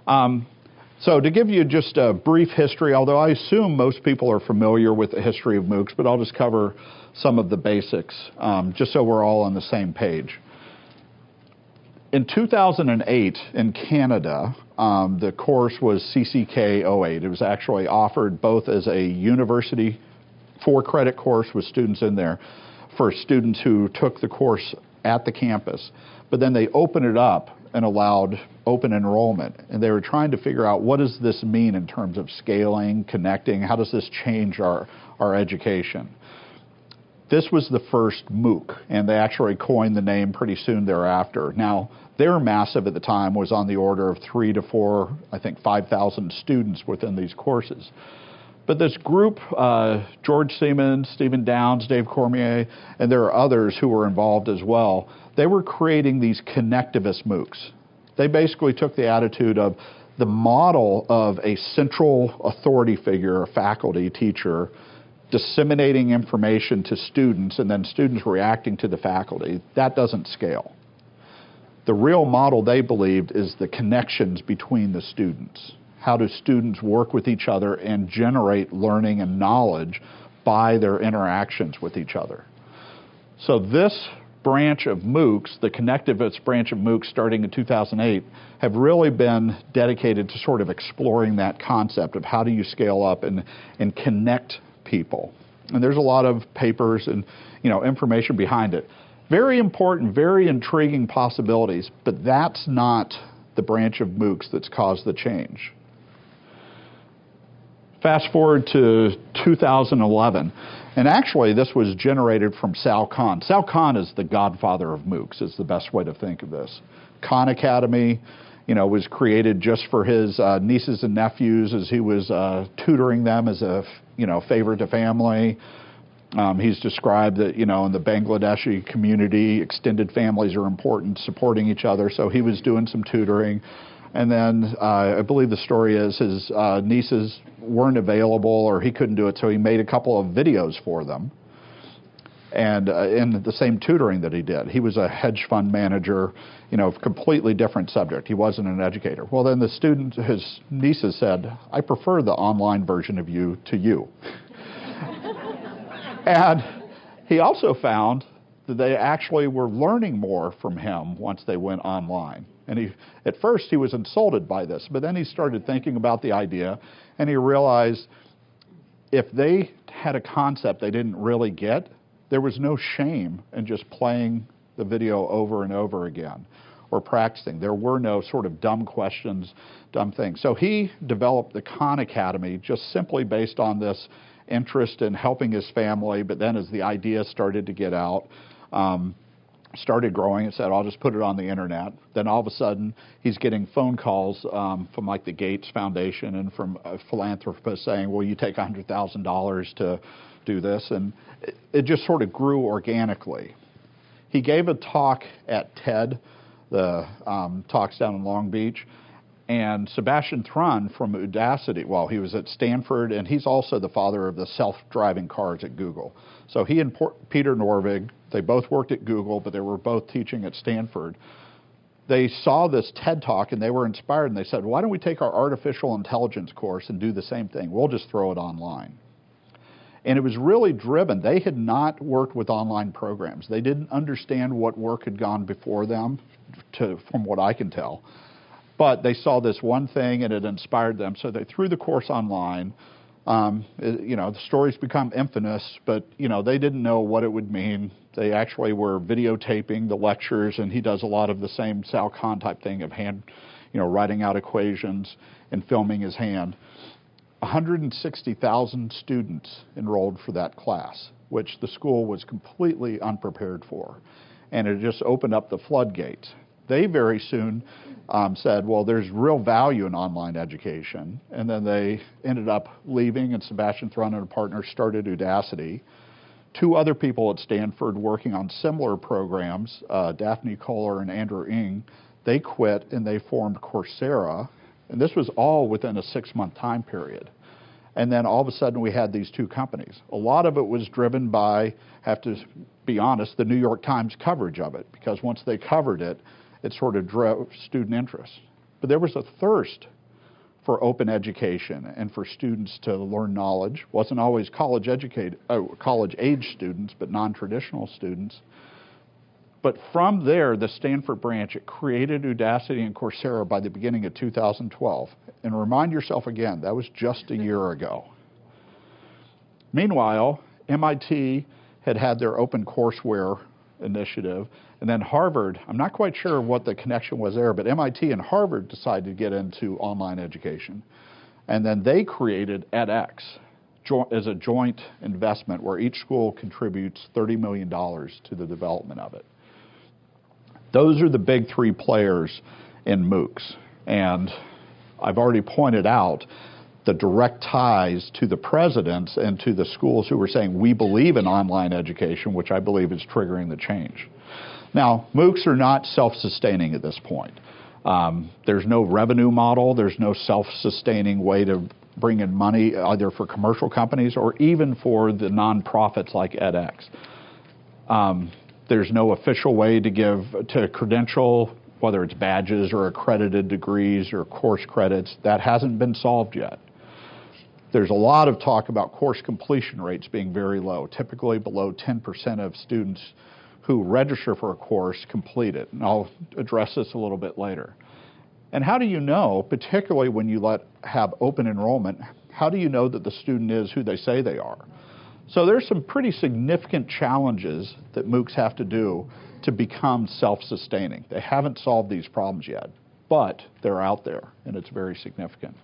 So to give you just a brief history, although I assume most people are familiar with the history of MOOCs, but I'll just cover some of the basics, just so we're all on the same page. In 2008 in Canada, the course was CCK08. It was actually offered both as a university 4-credit course with students in there for students who took the course at the campus, but then they opened it up and allowed open enrollment. And they were trying to figure out, what does this mean in terms of scaling, connecting, how does this change our education? This was the first MOOC, and they actually coined the name pretty soon thereafter. Now, their massive at the time was on the order of 3,000 to 4,000, I think 5,000 students within these courses. But this group, George Siemens, Stephen Downes, Dave Cormier, and there are others who were involved as well, they were creating these connectivist MOOCs. They basically took the attitude of the model of a central authority figure, a faculty, teacher, disseminating information to students and then students reacting to the faculty. That doesn't scale. The real model, they believed, is the connections between the students. How do students work with each other and generate learning and knowledge by their interactions with each other? So this branch of MOOCs, the connectivist branch of MOOCs starting in 2008, have really been dedicated to sort of exploring that concept of how do you scale up and connect people. And there's a lot of papers and information behind it. Very important, very intriguing possibilities, but that's not the branch of MOOCs that's caused the change. Fast forward to 2011, and actually this was generated from Sal Khan. Sal Khan is the godfather of MOOCs, is the best way to think of this. Khan Academy, was created just for his nieces and nephews as he was tutoring them as a, favor to family. He's described that, in the Bangladeshi community, extended families are important, supporting each other, so he was doing some tutoring. And then I believe the story is his nieces weren't available or he couldn't do it, so he made a couple of videos for them. And in the same tutoring that he did. He was a hedge fund manager, completely different subject. He wasn't an educator. Well, then his nieces said, I prefer the online version of you to you. And he also found that they actually were learning more from him once they went online. And at first he was insulted by this, but then he started thinking about the idea, and he realized if they had a concept they didn't really get, there was no shame in just playing the video over and over again or practicing. There were no sort of dumb questions, dumb things. So he developed the Khan Academy just simply based on this interest in helping his family, but then as the idea started to get out, started growing and said, I'll just put it on the internet. Then all of a sudden, he's getting phone calls from like the Gates Foundation and from a philanthropist saying, will you take $100,000 to do this? And it just sort of grew organically. He gave a talk at TED, the talks down in Long Beach, and Sebastian Thrun from Udacity, well, he was at Stanford, and he's also the father of the self-driving cars at Google. So he and Peter Norvig, they both worked at Google, but they were both teaching at Stanford. They saw this TED Talk, and they were inspired, and they said, why don't we take our artificial intelligence course and do the same thing? We'll just throw it online. And it was really driven. They had not worked with online programs. They didn't understand what work had gone before them, from what I can tell. But they saw this one thing, and it inspired them. So they threw the course online. The stories become infamous, but they didn't know what it would mean. They actually were videotaping the lectures, and he does a lot of the same Sal Khan type thing of writing out equations and filming his hand. 160,000 students enrolled for that class, which the school was completely unprepared for. And it just opened up the floodgates. They very soon said, well, there's real value in online education. And then they ended up leaving, and Sebastian Thrun and a partner started Udacity. Two other people at Stanford working on similar programs, Daphne Kohler and Andrew Ng, they quit and they formed Coursera. And this was all within a 6-month time period. And then all of a sudden we had these two companies. A lot of it was driven by, have to be honest, the New York Times coverage of it, because once they covered it, it sort of drove student interest. but there was a thirst for open education and for students to learn knowledge. Wasn't always college-age students, but non-traditional students. But from there, the Stanford branch, it created Udacity and Coursera by the beginning of 2012. And remind yourself again, that was just a year ago. Meanwhile, MIT had their open courseware initiative, and then Harvard, I'm not quite sure what the connection was there, but MIT and Harvard decided to get into online education. And then they created edX as a joint investment where each school contributes $30 million to the development of it. Those are the big three players in MOOCs. And I've already pointed out the direct ties to the presidents and to the schools who were saying, we believe in online education, which I believe is triggering the change. Now, MOOCs are not self-sustaining at this point. There's no revenue model. There's no self-sustaining way to bring in money, either for commercial companies or even for the nonprofits like edX. There's no official way to credential, whether it's badges or accredited degrees or course credits. That hasn't been solved yet. There's a lot of talk about course completion rates being very low, typically below 10% of students who register for a course complete it. And I'll address this a little bit later. And how do you know, particularly when you have open enrollment, how do you know that the student is who they say they are? So there's some pretty significant challenges that MOOCs have to do to become self-sustaining. They haven't solved these problems yet, but they're out there, and it's very significant.